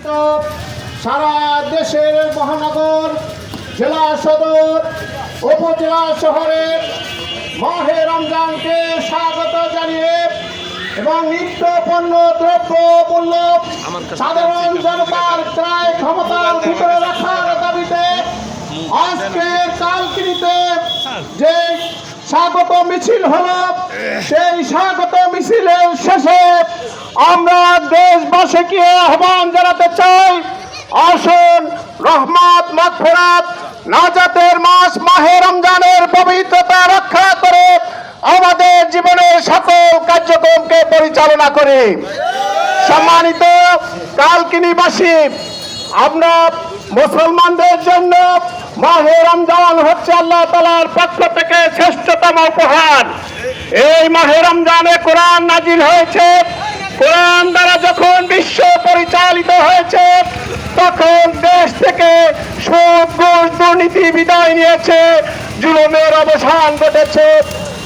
সারা দেশের মহানগর, জেলা সদর, উপজেলা শহরে মাহে রমজানকে স্বাগত জানিয়ে এবং নিত্য পণ্য দ্রব্য মূল্য সাধারণ জনতার ক্রয় ক্ষমতার ভিতরে রাখার দাবিতে আজকের কালকিনিতে যে স্বাগত মিছিল হলো, সেই স্বাগত মিছিলের শেষে আমরা দেশবাসীকে আহ্বান জানাতে চাই, আসুন রহমত মাগফিরাত নাজাতের মাস মাহে রমজানের পবিত্রতা রক্ষা করে আমাদের জীবনের সকল কার্যক্রমকে পরিচালনা করে। সম্মানিত কালকিনিবাসী, আমরা মুসলমানদের জন্য মাহে রমজান হচ্ছে আল্লাহ তাআলার পক্ষ থেকে শ্রেষ্ঠতম উপহার। এই মাহে রমজানে কোরআন নাজিল হয়েছে। কোরআন দ্বারা যখন বিশ্ব পরিচালিত হয়েছে, তখন দেশ থেকে সুদ ঘুষ দুর্নীতি বিদায় নিয়েছে, জুলুমের অবসান ঘটেছে।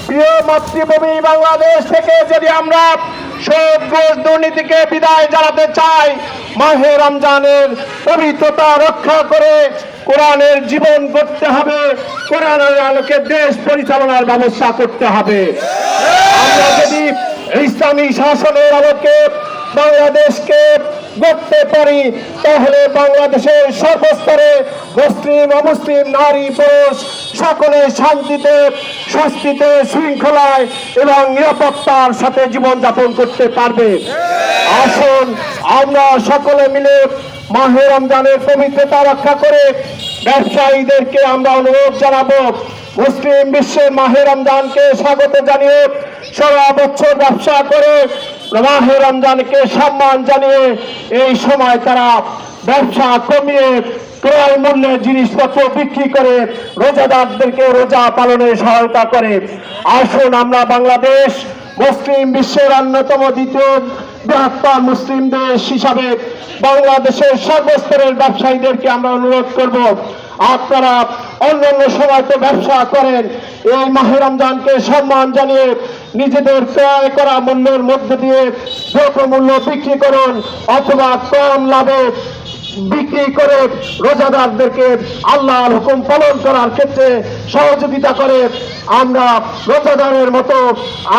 প্রিয় মাতৃভূমি বাংলাদেশ থেকে যদি আমরা সুদ ঘুষ দুর্নীতিকে বিদায় জানাতে চাই, মাহে রমজানের পবিত্রতা রক্ষা করে কোরআনের জীবন করতে হবে, কোরআনের আলোকে দেশ পরিচালনার ব্যবস্থা করতে হবে। আমরা যদি ইসলামী শাসনের আলোকে বাংলাদেশকে গড়তে পারি, তাহলে বাংলাদেশের সর্বস্তরে মুসলিম অমুসলিম নারী পুরুষ সকলে শান্তিতে, স্বস্তিতে, শৃঙ্খলায় এবং নিরাপত্তার সাথে জীবনযাপন করতে পারবে। আসুন আমরা সকলে মিলে মাহে রমজানের পবিত্রতা রক্ষা করে ব্যবসায়ীদেরকে আমরা অনুরোধ জানাবো, মুসলিম বিশ্বের মাহে রমজানকে স্বাগত জানিয়ে সারা বছর ব্যবসা করে মাহে রমজানকে সম্মান জানিয়ে এই সময় তারা ব্যবসা কমিয়ে ক্রয় মূল্যের জিনিসপত্র বিক্রি করে রোজাদারদেরকে রোজা পালনে সহায়তা করে। আসুন আমরা বাংলাদেশ মুসলিম বিশ্বের অন্যতম দ্বিতীয় বৃহত্তম মুসলিম দেশ হিসাবে বাংলাদেশের সর্বস্তরের ব্যবসায়ীদেরকে আমরা অনুরোধ করব, আপনারা অন্যান্য সময় তো ব্যবসা করেন, এই মাহে রমজানকে সম্মান জানিয়ে নিজেদের ক্রয় করা মূল্যের মধ্যে দিয়ে দ্রব্য মূল্য বিক্রি করুন, অথবা কম লাভে বিক্রি করে রোজাদারদেরকে আল্লাহর হুকুম পালন করার ক্ষেত্রে সহযোগিতা করে আমরা রোজাদারের মতো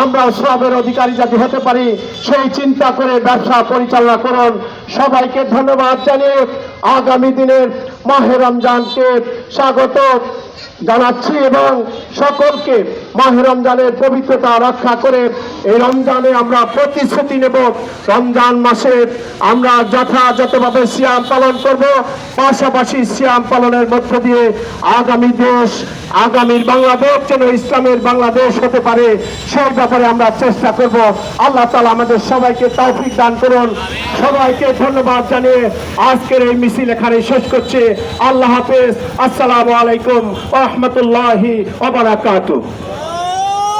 আমরা সবের অধিকারী যাতে হতে পারি, সেই চিন্তা করে ব্যবসা পরিচালনা করুন। সবাইকে ধন্যবাদ জানিয়ে আগামী দিনের মাহে রমজানকে স্বাগত জানাচ্ছি এবং সকলকে মাহে রমজানের পবিত্রতা রক্ষা করে এই রমজানে আমরা প্রতিশ্রুতি নেব, রমজান মাসে আমরা যথাযথভাবে সিয়াম পালন করব, পাশাপাশি সিয়াম পালনের মধ্য দিয়ে আগামী দেশ, আগামীর বাংলাদেশ যেন ইসলামের বাংলাদেশ হতে পারে, সেই ব্যাপারে আমরা চেষ্টা করব। আল্লাহ তাআলা আমাদের সবাইকে তৌফিক দান করুন। সবাইকে ধন্যবাদ জানিয়ে আজকের এই মিছিল এখানে শেষ করছে। আল্লাহ হাফেজ। আসসালামু আলাইকুম ওয়া রাহমাতুল্লাহি ওয়া বারাকাতুহু।